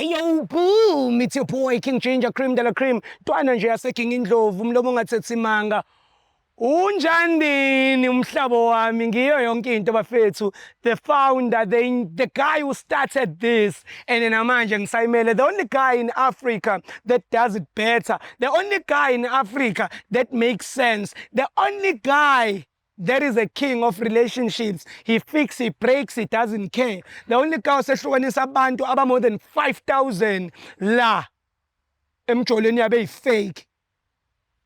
Hey yo, boom! It's your boy King Ginger, cream de la cream. Twana nje yase King Indlovu, umlomo ongathethi imanga. Unjani umhlabo wami ngiyo yonke into bafethu. The founder, the guy who started this, and namanje ngisayimele, the only guy in Africa that does it better. The only guy in Africa that makes sense. The only guy that is a king of relationships. He fixes, he breaks, he doesn't care. The only guy osehlukanisa abantu aba more than 5,000 la emjolweni yabe fake.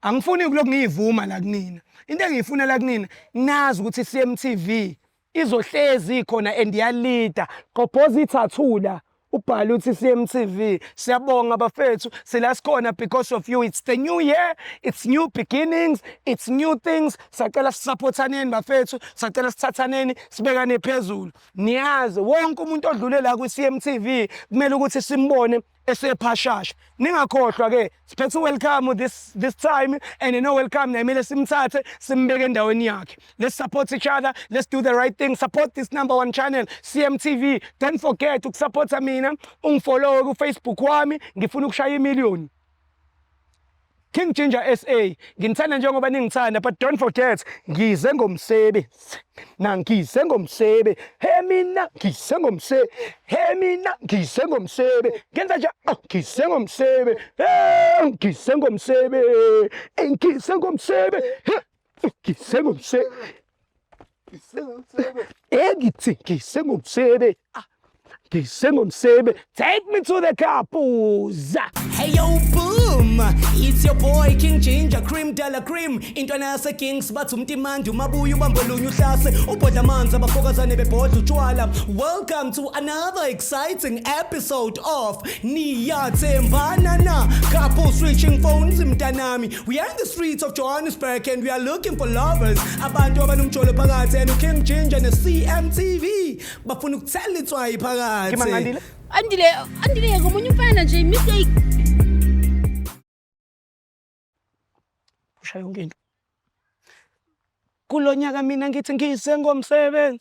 Angifuni kuloko ngiyivuma la kunina. Into engiyifuna la kunina, nazi ukuthi CMTV izohlezi khona and iyalida. Gqobhoza ithathula ubhale uthi CMTV. Siyabonga bafethu, sila sikhona because of you. It's the new year, it's new beginnings, it's new things. Sacela sisupportaneni bafethu, sacela sithathaneni sibekane phezulu. Niyazi wonke umuntu odlule la ku CMTV kumele ukuthi simbone esephashasha. Ningakhohlwa ke siphethe welcome this time, and welcome nemele simthathe simbeke endaweni yakhe. Let's support each other, let's do the right thing, support this #1 channel CMTV. Don't forget to support mina, ungifollow ku Facebook wami, ngifuna ukushaya imiliyoni. King Ginger SA, nginithanda njengoba ningithanda, but don't forget, ngize ngomsebenzi. Ngize ngomsebenzi. Hey mina, ngize ngomsebenzi. Hey mina, ngize ngomsebenzi. Ngenza nje, ngize ngomsebenzi. Ngize ngomsebenzi. Ngize ngomsebenzi. Ngize ngomsebenzi. Ngize ngomsebenzi. Take me to the kapuz. Hey yo, boom! It's your boy King Ginger, cream de la cream. Intwana yase Kings bathi umtimandi umabuya ubambolunya uhlase ubhodla amanzi abafokazane bebhodla utshwala. Welcome to another exciting episode of Niyathembana na couple switching phones mntanami. We are in the streets of Johannesburg and we are looking for lovers. Abantu abanomjolo phakathi and King Ginger ne CMTV bafuna ukuthela itswayi phakathi. Andile ngomunye umfana nje mistake. Ushayo yonke into. Kulonyaka mina ngithi ngize ngomsebenzi.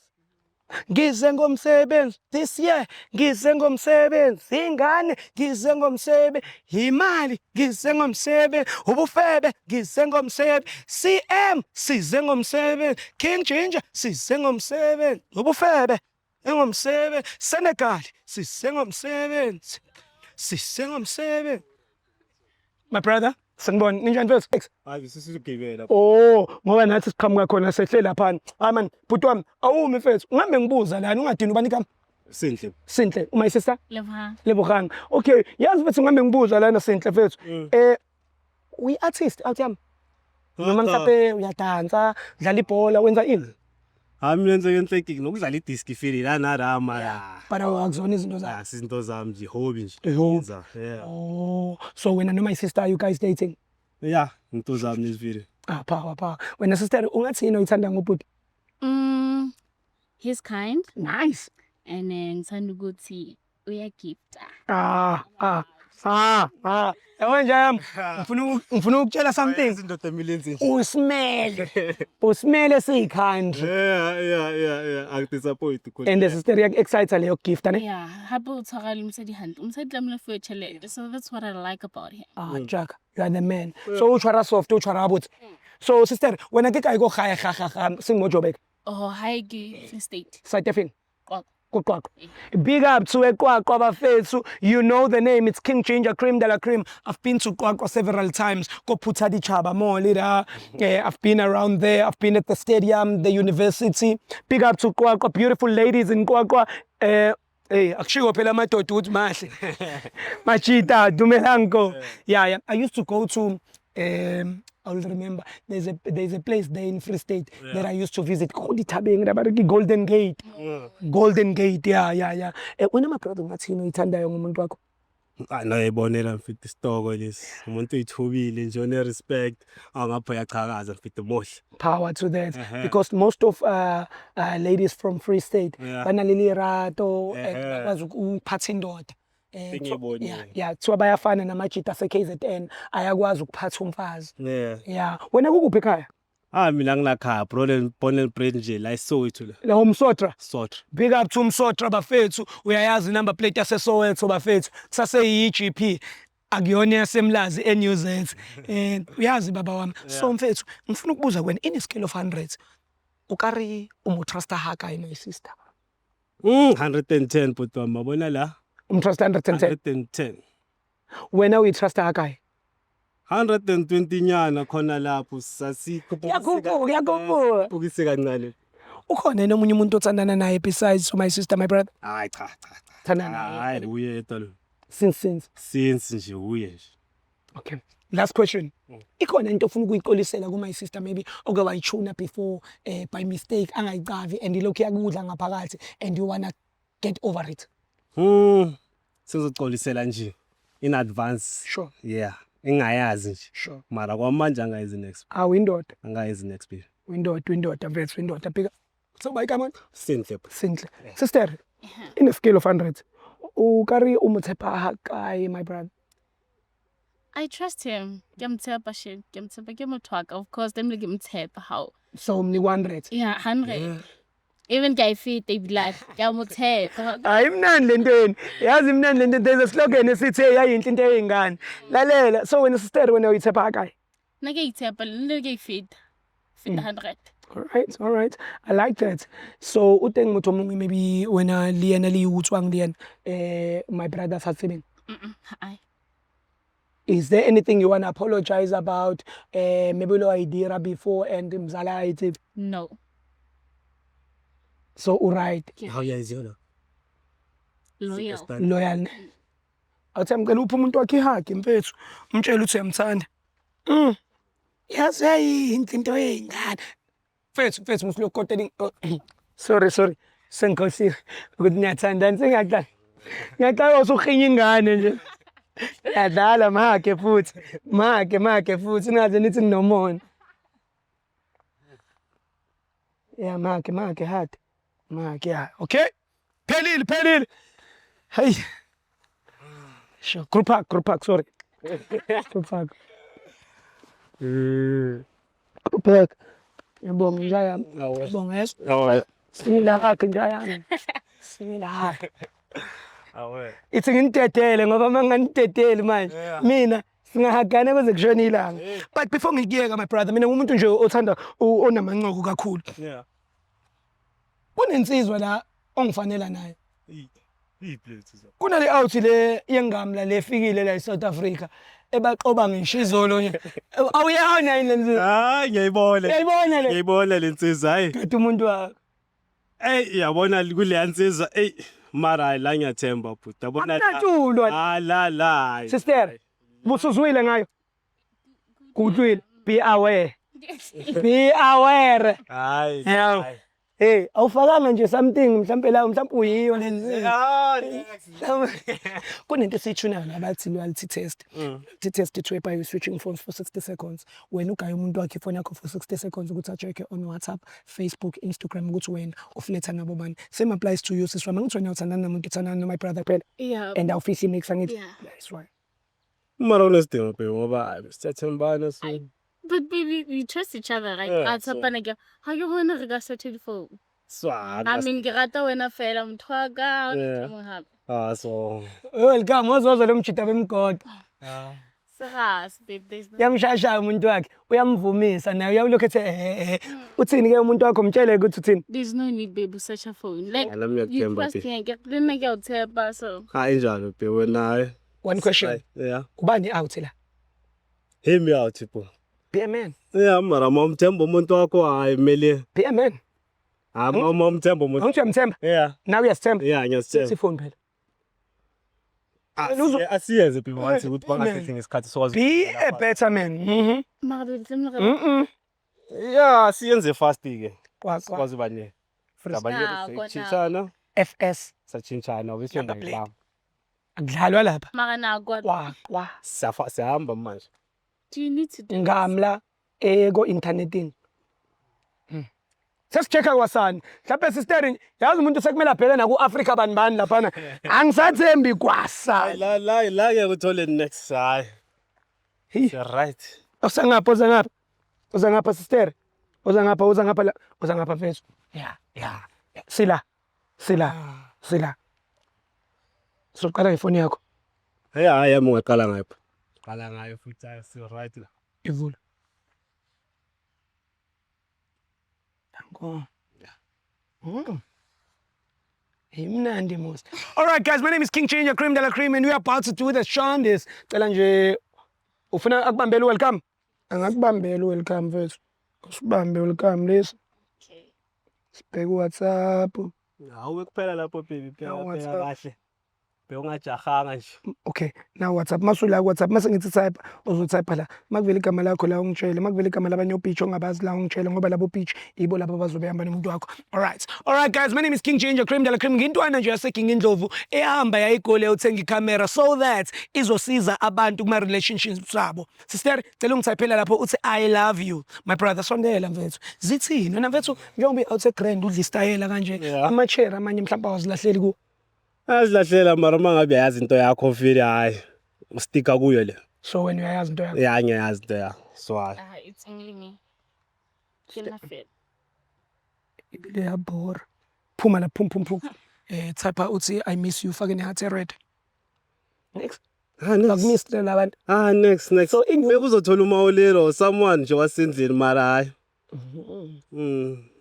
Ngize ngomsebenzi this year, ngize ngomsebenzi ingane, ngize ngomsebenzi imali, ngize ngomsebenzi ubufebe, ngize ngomsebenzi CM size ngomsebenzi King Ginger size ngomsebenzi ubufebe engomsebenzi Senegal size ngomsebenzi my brother. Sanibona ninjani mfethu? Hayi sisizogibela. Oh, ngoba nathi siqhamuka khona sehle lapha. Hayi man, bhuti wami, awumi mfethu. Ungambe ngibuza lana ungadini ubani igama? Sinhle. Sinhle. Uma isisa? Lebohang. Lebohang. Okay, yazi mfethu ungambe ngibuza lana Sinhle mfethu. We artist out yami. Noma mhlawumbe uyadansa, udlala ibhola, wenza ini? Hami lenze yenhleki nokudlala idisk ifili la narama ya. Bara akuzona izinto zakho. Izinto zami nje hobby nje. Yeah. Oh, so when and my sister, you guys dating? Yeah, into zami izivile. Power. When sister ungathini uyithanda ngobhuti? He's kind. Nice. And then ngithanda ukuthi uyagifta. Yabona nje yami. Ngifuna ukutshela something. Izinto millions nje. Usimele siyikhandi. Yeah. Akudisappoint kodwa. And the sister excited leyo gift ne? Yeah, happy uthakala umsedi hand. Umsedi lamle for chelele. So that's what I like about him. Jack, you are the man. So uchwara soft, uchwara but. So sister, when I get I go khaya sing mojobek. Oh, hi Free State. Side efin. Big up to eQwaqwa bafethu. You know the name, it's King Ginger, cream de la cream. I've been to QwaQwa several times. Go Phutha Ditjhaba Mall leader. I've been around there. I've been at the stadium, the university. Big up to QwaQwa, beautiful ladies in QwaQwa. Akushiwo phela amadoda uthi mahle. Machita dumelango. Yeah. I used to go to I'll remember there's a place there in Free State that I used to visit called Golden Gate. Golden Gate, yeah. When am I brother ngathini uyithandayo ngomuntu wakho? Noyibonela mfiti stoko lesi. Umuntu uyithubile nje one respect. Angapha yachakaza mfiti mohle. Power to that. Because most of ladies from Free State banaleli rato bakwazi ukuphatha indoda. Yeah, so bayafana namajita ase KZN ayakwazi ukuphatha umfazi. Yeah. Wena kukuphi ekhaya? Mina nginakhaya born and bred nje la eSoweto la. La umsotra. Sotra. Big up to umsotra bafethu. Uyayazi number plate yaseSoweto bafethu. Kusase yi-GP. Akuyona yasemlazi eNews. Uyazi baba wami. So mfethu, ngifuna ukubuza kwena in a scale of 100. Ukari umutrusta Hakayi my sister. 110 but mabona la. Umtrusta 110. 110. Wena uyitrusta Hakayi? 120 nyana khona lapho sasikho. Yakhuphuka. Ukise kancane. Ukhona nomunye umuntu othandana naye besides my sister my brother? Hayi cha. Thanda naye. Hayi uye etolo. Since. Nje uye nje. Okay. Last question. Ikhona into ofuna ukuyixolisela ku my sister maybe oke wayichuna before by mistake angayicavi and ilokhu yakudla ngaphakathi and you wanna get over it? Sizoxolisela nje in advance. Sure. Yeah. Engayazi nje. Sure. Mara kwamanje angayizi next. Windoda. Angayizi next year. Windoda mfethu windoda bika. So bayikama Sinhle. Sinhle. Sister, in a scale of 100, ukari umutsepa Hakayi my brother? I trust him. Ngiyamthemba shit. Ngiyamthemba ngiyamthwaka. Of course, them ngiyamthemba how. So mni 100. Yeah, 100. Even guy fit they be like, ngiyamthemba. Hayi imnandi lentweni. Yazi imnandi lento there's a slogan esithi yayinhle into eyingane. Lalela. So wena sister wena uyitsepa Hakayi? Ngiyithemba lento fit 100. All right. I like that. So uteng motho mongwe maybe wena liena li utswang liena my brother sa tsebeng. Hayi. Is there anything you want to apologize about? Maybe lo idea before and mzala ayitsebi? No. So alright. How yazi yona? Loyal. Loyal. Awuthi amkela uphi umuntu wakhe ihagi mfethu. Umtshela ukuthi uyamthanda. Yazi yayinhle into eyingane. Mfethu musilokotela. Sorry. Sengikhohliwe ukuthi ngiyathandana sengiyaqala. Ngiyaqala usukhinya ingane nje. Yadlala make futhi. Make futhi ningaze nithi nomona. Yeah, make hard. Make yeah. Okay? Phelile. Hey. Sure. Group hug, sorry. Group hug. Group hug. Yabonga njaya. Yabonga yeso. Away. Simila hakhe njaya. Simila hakhe. Away. Ithi ngintetele ngoba manganiteteli manje. Mina singahagana kuze kushona ilanga. But before ngikiyeka my brother, mina ngumuntu nje othanda onamanqoko kakhulu. Yeah. Kunensizwa la ongifanela naye. Iplates. Kunale out le yengamla lefikile la eSouth Africa ebaqoba ngisho izolo nje. Awuyahona yini lenzizo? Hayi ngiyayibona. Uyayibona le? Ngiyayibona lensizwa hayi. Kathi umuntu wakho. Yabona kule nsizwa mara la ngiyathemba but yabona Akatshulwa. La. Sister, busuzwile ngayo. Kudlwile. Be aware. Be aware. Hayi. Yeah. Hey, awufakanga nje something mhlambe la mhlambe uyiyo lenzizo. Kunento esiyithunayo nabathi loyalty test. The test it whereby you switching phones for 60 seconds. Wena ugaya umuntu wakhe phone yakho for 60 seconds ukuthi a-check on WhatsApp, Facebook, Instagram ukuthi wena ufletha nabo bani. Same applies to you sis. Mangithi wena uthandana nomuntu uthandana no my brother phela. Yeah. And awufisi mix angithi. Yeah. That's right. Mara unesidingo phela ngoba siyathembana so. But baby, we trust each other. Like, at some point, how you wanna regard telephone? Swag. I mean, gerata wena fela mthwaga. So. Welcome, wazozwa lo mjita bemgodo. Sirras, babe, there's no. Yamshasha umuntu wakhe, uyamvumisa naye uyalokho ethi uthini ke umuntu wakho mtshele ukuthi uthini. There's no need, babe, such a phone. Like, Let me you trust me, get then I get tell so. Injalo pe wena. One question. Yeah. Ubani out la? Hear me out people. Be a man. Yeah, mara momthemba umuntu wakho hayi mele. Be a man. Momthemba umuntu. Awuthi uyamthemba? Yeah. Now uyasithemba? Yeah, ngiyasithemba. Sifone phela. Asiyenze people wathi ukuthi bangasethi ngesikhathi sokwazi. Be a better man. Yeah, siyenze fast ke. Kwa. Sikwazi banye. Abanye chintana. FS. Sachintana obviously Number plate. ngicela. Akudlalwa lapha. Mara na God. Kwa. Siyahamba manje. Do you need to do Ngamla ko internetini. Sesichecka kwasani. Mhlawumbe sister yazi umuntu sekumele abheke na ku Africa bani lapha. Angisathembi kwasa. La ke uthole next hayi. You're right. Usangapha sister. Uza ngapha la. Uza ngapha mfethu. Yeah. Sila. Soqala ngefoni yakho. Hey hayi yami ungaqala ngapha. Qala ngayo futhi si right la. Ivula. Danko. Yeah. Imnandi mos. All right guys, my name is King Changer Cream de la Cream and we are about to do the Shondies. Cela nje ufuna akubambela welcome. Angakubambela welcome mfethu. Usibambe welcome lesi. Okay. Sibheke WhatsApp. Hawu kuphela lapho baby phela WhatsApp. kahle. Bewungajahanga nje. Okay, now WhatsApp masula WhatsApp mase ngithi type uzotype la. Makuvela igama lakho la ungitshele, makuvela igama labanye opitch ongabazi la ungitshele ngoba labo pitch ibo labo bazobe nomuntu wakho. All right guys, my name is King Changer Cream de la Cream. Ngintwana nje yase King Indlovu ehamba yayigole uthenga icamera so that izosiza abantu kuma relationships sabo. Sister, cela ungitypela lapho uthi I love you. My brother sondela mfethu. Zithini wena mfethu njengoba out grand udla istyle kanje. Yeah. Ama chair amanye mhlawumbe awazilahleli ku. Azilahlela mara mangabe yazi into yakho vile hayi. Ustika kuyo le. So when uyayazi into yakho. Yeah, ngiyazi into yakho. So hayi. It's only me. Kinafel. Ibile yabhora. Phuma la phum. Type uthi I miss you fake neheart red. Next. Next. Akumiss labantu. Next. So Bekuzothola umawolero someone nje wasendlini mara hayi.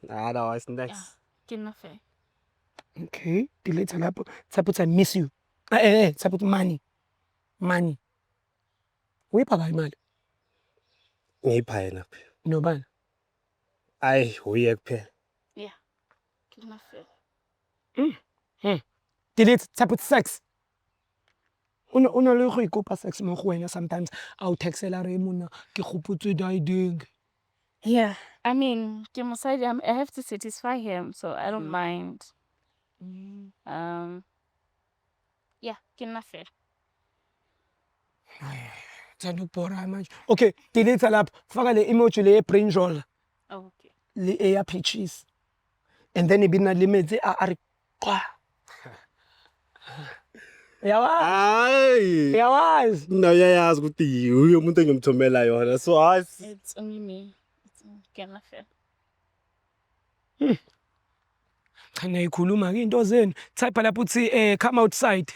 Otherwise next. Kinafel. Okay, delete lapho. Type uthi I miss you. Type uthi money. Uyipha ka imali? Ngipha yena phe. Nobani? Ayi uye kuphela. Yeah. Kinafel. Delete type uthi sex. Una le go ikopa sex mo go wena sometimes au textela re mona ke gopotse di ding. Yeah. I mean, I have to satisfy him, so I don't mind. Yeah, kinafel. Thanda ukubhora manje. Okay, delete lapho. Faka le emoji le brain roll. Oh, okay. Le eya peaches. And then ibina limits ari kwa. Hayi. Yawazi. Uyayazi ukuthi uyo umuntu engimthomela yona. So hayi. It's only me. It's kinafel. Khanya ikhuluma ke into zenu. Type lapho uthi come outside.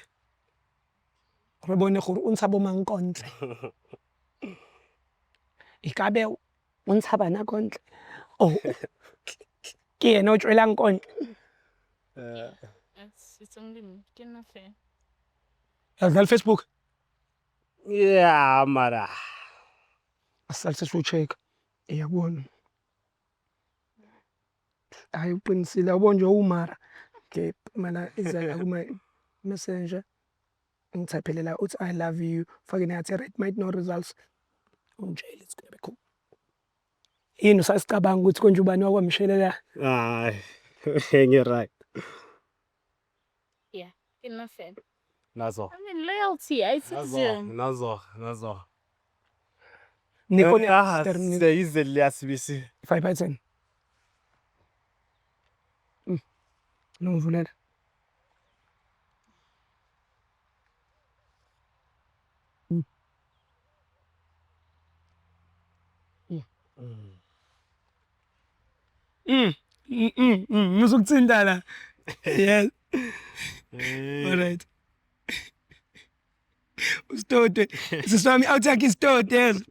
Rebone gore o ntshabo mankontle. Ikabe o ntshaba na kontle. Oh. Ke yena o tswelang kontle. It's only me. Kinafel. Yazal Facebook. Yeah, mara. Asalse so check. Eyabona. Hayi uqinisile ubonje umara. Okay, mala iza kuma messenger. Ngithaphele la uthi I love you. Fake neheart red might no results. Ungitshele it's gonna be cool. Yini usasicabanga ukuthi konje ubani wakwamshelela? Hayi. Ngi right. Yeah, kinafel. Nazo. I mean, loyalty. I citizen. Nazo. Nikoni Seyizeli yasibisi. 5/10. Ngivulela. Ngizokuthinta la. Yes. All right. Usitote. Sisami awuthakhe isitote yezo.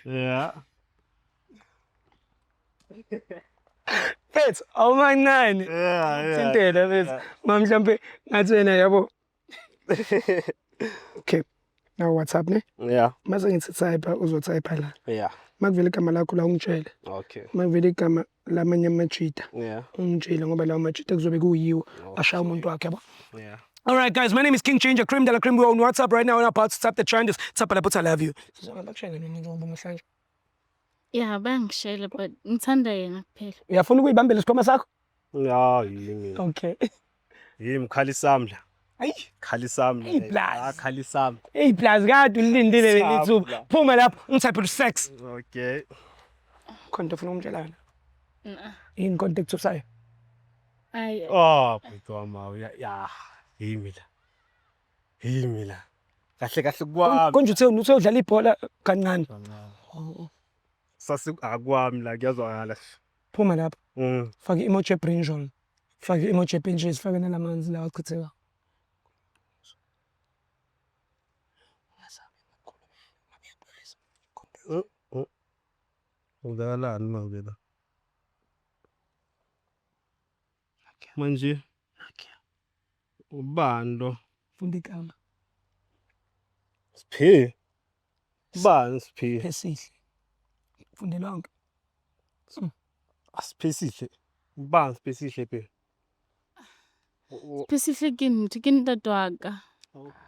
Yeah. Phethu awumanani. Yeah. Thintela bese. Mhlawumbe ngathi wena yabo. Okay. Now WhatsApp ne? Yeah. Mase ngithi type uzotype la. Yeah. Makuvela igama lakho la ungitshele. Okay. Makuvela igama lamanye amajita. Yeah. Ungitshele ngoba lawo majita kuzobe kuyiwo ashaya umuntu wakhe yabo. Yeah. All right, guys, my name is King Changer Cream de la Cream. We're on WhatsApp right now. We're about to tap the trend. Tap lapho I love you. Yeah, bangishele but ngithanda yena kuphela. Uyafuna ukuyibambela isikhwama sakho? Yeah, yini. Okay. Yimi khalisamla. Hayi, Khalisamla. Hey, blast. Khalisam. hey plus kade ulindile Sapla. lethuba. Phuma lapho ngithaphe sex. Okay. Konto ufuna umtshelana. Nah. In contact usayo. I Oh, bhutwama ya. Yimi la. Kahle kwami. Konje uthe udlala ibhola kancane. Oh. akwami la kuyazwakala. Phuma lapha. Faka i-emoji ebrinjol. Faka i-emoji epintshisi, faka nalamanzi lawa achitheka. Uzakalani manje la? Manje ubani lo? Funda igama. Siphi? Ubani Siphi? Phesihle. Funde lonke. Asiphi ubani Siphi phe? Specifically mntu ke ntate wa ka.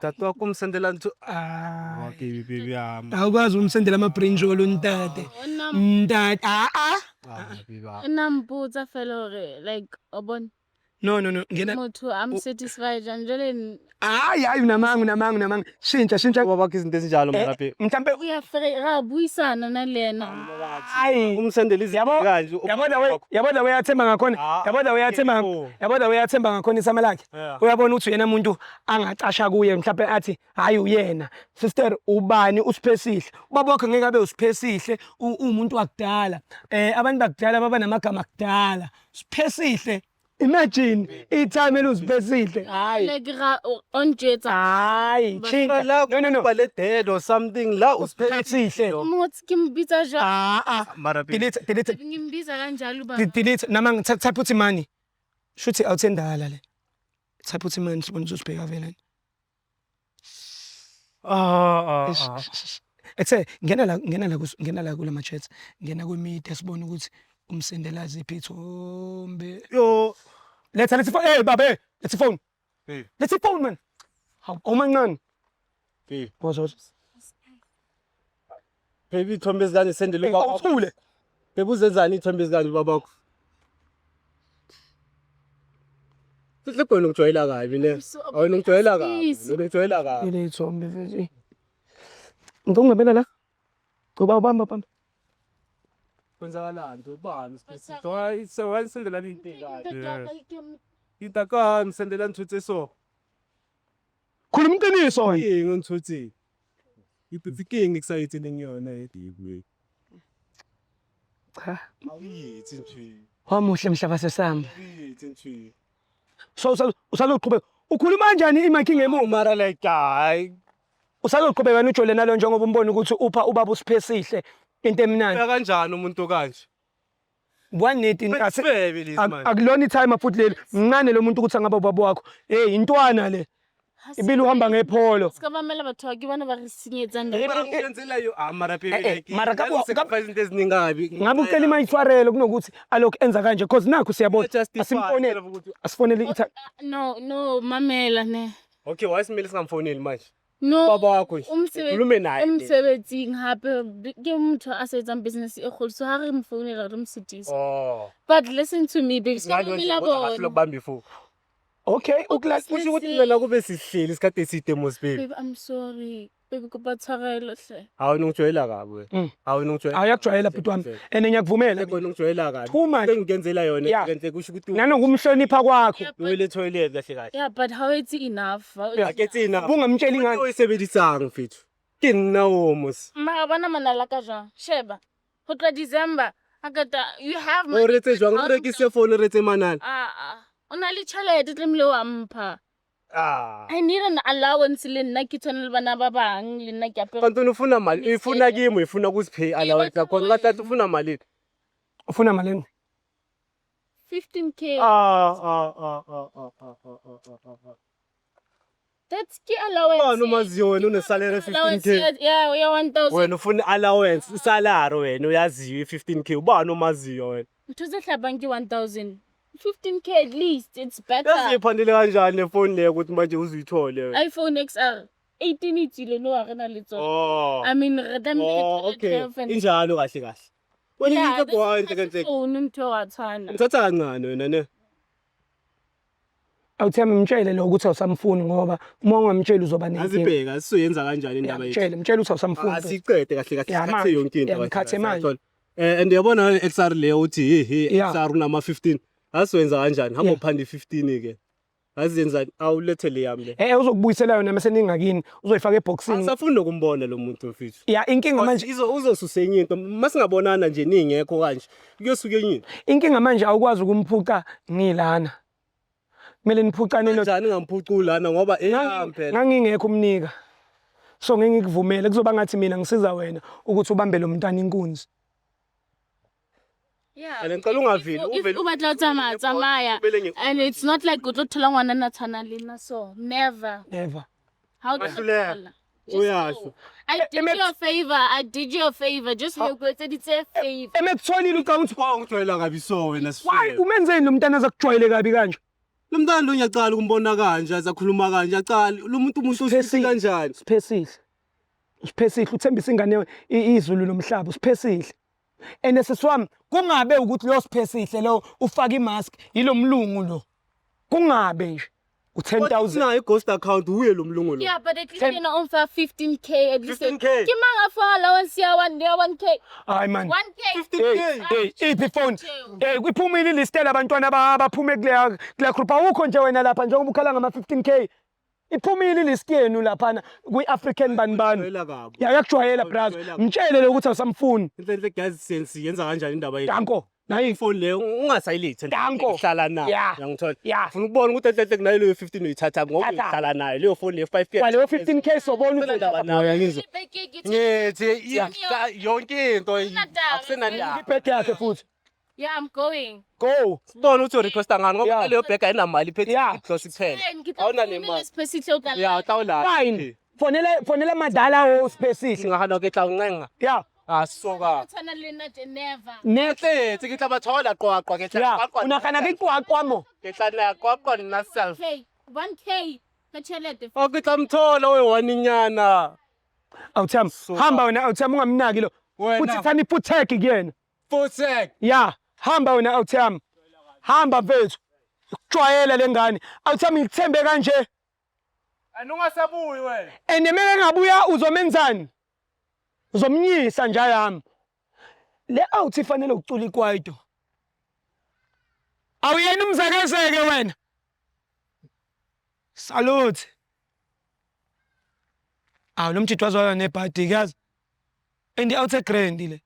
Tata wakho umsendela nto. Ah. Okay baby yami. Awukwazi umsendela amabrinjol untate. Ntate. Baby. Nambuza fela hore like obon No. Ngena. motho I'm satisfied njalo Hayi unamanga. Shintsha. Babakho izinto ezinjalo mhlawumbe. Mhlambe uyafrega buyisana nalena. hayi Umsendela izinto kanje. yabona uyathemba ngakhona. Yabona uyathemba ngakhona isama lakhe. Uyabona ukuthi uyena umuntu angacasha kuye mhlawumbe athi hayi uyena. Sister ubani usiphesihle. Ubaba wakhe ngeke abe usiphesihle umuntu wakudala. Abantu bakudala baba namagama akudala. Siphesihle. Imagine itime eluziphesihle. Hayi. Like onjetsa. Hayi, chinta. No. Bale dead or something la Usiphesihle. Mothi kimbiza ja. Mara baby. Delete. Ngimbiza kanjalo ba. Delete. Namanga type uthi money. Shuthi awuthendala le. Type uthi money sibona uzosibheka vele. Ethe ngena la kula chats. Ngena ku media sibona ukuthi umsendela ziphi ithombe. Yo. Let's phone. Hey babe, let's phone. Hey. Let's phone man. How mancane. Hey. What? Baby ithombe ezikanje sendele ubaba. Awuthule. Baby uzenzani ithombe ezikanje ubaba wakho? Sihle khona ukujwayela kabi ne. Awena ukujwayela kabi. Ukujwayela kabi. Ile ithombe mfethu. Ngizongibela la. Ngoba ubamba. Kwenzakalani ubani Siphi? So sendela into kahle. Itakani sendela ntutse so. Khuluma iqiniso. Yini ntutse? Ipifiking excited ngiyona edibwe. Cha. Ayithi nje. Wamuhle mhlaba sesamba. Ayithi nje. So usaloqhubeka. Ukhuluma kanjani imakhi ngemuva? Mara like hayi. Usaloqhubeka wena ujole nalo njengoba umbona ukuthi upha ubaba usiphesihle into emnandi. Kanjani umuntu kanje? Waneti Bebe lezi manje. akulona time futhi leli. Mncane lo muntu ukuthi angaba ubaba wakho. Hey intwana le. Ibili uhamba ngepholo. Sikabamela batho ba ke bona ba re senyetsa nna. Ngenzela yo mara baby like. Mara ka izinto eziningabi. Ngabe ucela imayitshwarelo kunokuthi alokhu enza kanje because nakho siyabona asimfonele asifonele No mamela ne. Okay, why simele singamfoneli manje? No. Baba wakho nje. Ukhulume naye. Umsebenzing hape ke motho a setsa business e kgolo so ha re mfonela re msitisa. Oh. But listen to me baby. Sikabamela bona. Lokubamba ifo. Okay, ukulala Kusho ukuthi mina kube sihleli isikhathi eside mos baby. Baby I'm sorry. Baby kuba tshwarelo hle. Awena ungijwayela kabi wena. Awena ungijwayela. Awuyakujwayela bhuti wami and ngiyakuvumela. Ekona ungijwayela kabi. Thuma ngenzela yona ngenze kusho ukuthi nanokumhlonipha kwakho. wele toilet kahle kahle. Yeah, but how it's enough? Aketsina. Bungamtsheli ngani. Oyisebenzisanga mfethu. Ke nna o mos. Ma bona manala ka jang. Sheba. Ho tla December. Akata you have O retse jwang o rekise phone retse manana. Ona le tšhelete tlemile wa mpha. I need an allowance le nna ke tshwana le bana ba bang le nna ke apere. Kanti ufuna mali, ifuna kimi ifuna ukuzipay allowance yakho. Ngathatha ufuna mali. Ufuna malini? 15k. That's ke allowance. Bani umaziyo wena une salary 15k? Yeah, uya 1000. Wena ufuna allowance, salary wena uyaziyo 15k. Ubani umaziyo wena? Mthuze hlaba ngi 1000. 15k at least, it's better. Yaziphandile kanjani le phone leyo ukuthi manje uzuyithole wena? iPhone XR 18 itsile no arena letso. Oh. I mean redam okay. Injalo kahle kahle. Wena into point kanti. Umuntu wathana. Ngithatha kancane wena ne. Awuthemba umtshele lo ukuthi awusamfuni ngoba uma ungamtsheli uzoba nenkinga. Azibheka sizoyenza kanjani indaba yethu. Mtshele ukuthi awusamfuni. Asiqede kahle kahle sikhathe yonke into. Ngikhathe manje. And yabona XR leyo uthi XR unama 15. Asiwenza kanjani? Hamba uphanda i15 ke. Azenzani awulethele yami le. Uzokubuyisela yona mase ningakini uzoyifaka eboxini. Angisafuni ukumbona lo muntu mfethu. Ya inkinga manje Uzosusa enye into. Masingabonana nje ningekho kanje. Kuyosuka enye into. inkinga manje awukwazi ukumphuca ngilana. Kumele niphucane Kanjani ngamphucula lana ngoba phela. ngangingekho umnika. So ngeke ngikuvumele kuzoba ngathi mina ngisiza wena ukuthi ubambe lo mntana inkunzi. Yeah. Ngicela ungavili If o batla ho tsamaya and it's not like o tlo thola ngwana na tshwana le nna so never. How do Uyasho. I did you a favor. I did you a favor. Just you go said it's a favor. Emekutholile ucount. Ungijwayela kabi so wena Why sifike. umenzeni lo mntana azakujwayele kabi kanje? Lo mntana lo ngiyacala ukumbona kanje azakhuluma kanje acala lo muntu usithi kanjani. Siphesihle uthembisa ingane izulu lomhlaba usiphesihle. Seswami kungabe ukuthi lo siphesihle lo ufaka imask yilomlungu lo. Kungabe nje u10,000 na i-ghost account uye lo mlungu lo. Yeah, but at least you know on 15K at least. 15K. Kimanga for allowance ya 1K. Hayi man 1K. 15K. Iphi phone kuphumile ilist labantwana abaphume kule group awukho nje wena lapha njengoba ukhala ngama 15K iphumile ilist yenu lapha kwi-African banibani yakujwayela brother mtshele ukuthi awusamfuni Inhle guys sense yenza kanjani indaba yethu. danko nayi Ifone leyo ungasayilethe Danko. Hlala nayo. Ngiyangithola. Yeah. Ufuna ukubona ukuthi enhle kunayo leyo 15 uyithatha ngoba uhlala nayo leyo phone leyo 5 years. kwaleyo 15K sobona Indaba nayo yangizwa. Ngithi Yonke into akusenandaba. ibhede yakhe futhi Yeah, I'm going. go Sibona ukuthi urequesta ngani ngoba Yeah. leyo bag ayinamali iphethe Yeah. iclose iphela. Ngitla Awuna nemali nemali. specific ukala. Yeah, tawula. fine fonela madala osipesihle Singahana ke tla uncenga. yeah Asoka. Tshwana le nna tje never. next Nehle tsikitla bathola qoqwa ke yeah tla. unagana ke kwaqwamo Ke tla qoqwa nna self. 1K. Kachelete. Okitla mthola we1nyana. awutham hamba wena awutham ungamnaki lo Wena. futhi thani futhek kuyena Futsek. yeah hamba wena awutham hamba mfethu ukujwayela lengane awutham ngikuthembe kanje Anungasabuyi wena. enemeke ngabuya uzomenzani uzomnyisa nje yami le awuthi fanele ukucula ikwaito awuyena umzakezeke wena salute lo mjidi wazwala nebhadi kazi and awuthe grand le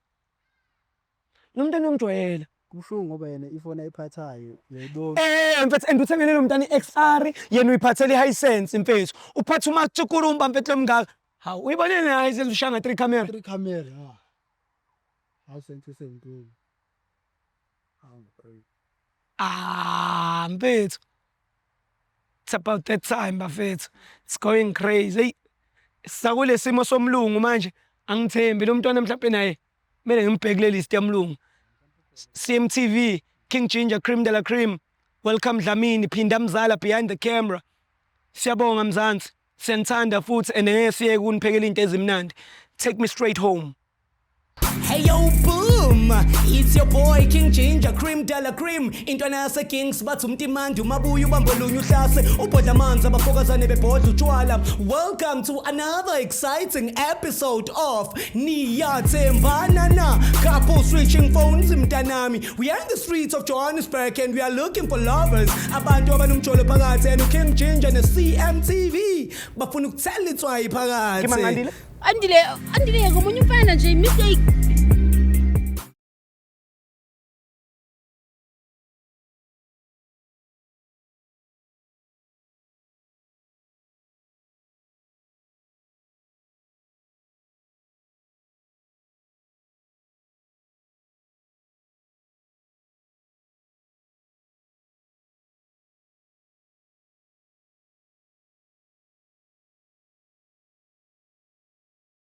lo mntana omjwayela kusho ngoba yena ifona ayiphathayo yebo mfethu and uthengele lo mntana iXR yena uyiphathele iHisense mfethu uphatha umachukurumba mfethu lomngaka hawu uyibonile neHisense ushanga 3 camera 3 camera awusenze senkulu mfethu it's about that time bafethu it's going crazy sakule simo somlungu manje angithembi lo mntwana mhlawumbe naye kumele ngimbhekele list yamlungu CMTV King Ginger Cream de la Cream welcome Dlamini Phinda Mzala behind the camera siyabonga Mzansi siyanthanda futhi ngeke siye kuniphekela into ezimnandi take me straight home. Hey yo boom, it's your boy King Ginger Cream de la Cream intwana yase Kings bathi umtimandi umabuya ubambolunya uhlase ubhodla amanzi abafokazane bebhodla utshwala. Welcome to another exciting episode of Niyathembana na couple switching phones mntanami. We are in the streets of Johannesburg and we are looking for lovers abantu abanomjolo phakathi and King Ginger ne CMTV bafuna ukuthela itswayi phakathi. Andile ngomunye umfana nje mistake.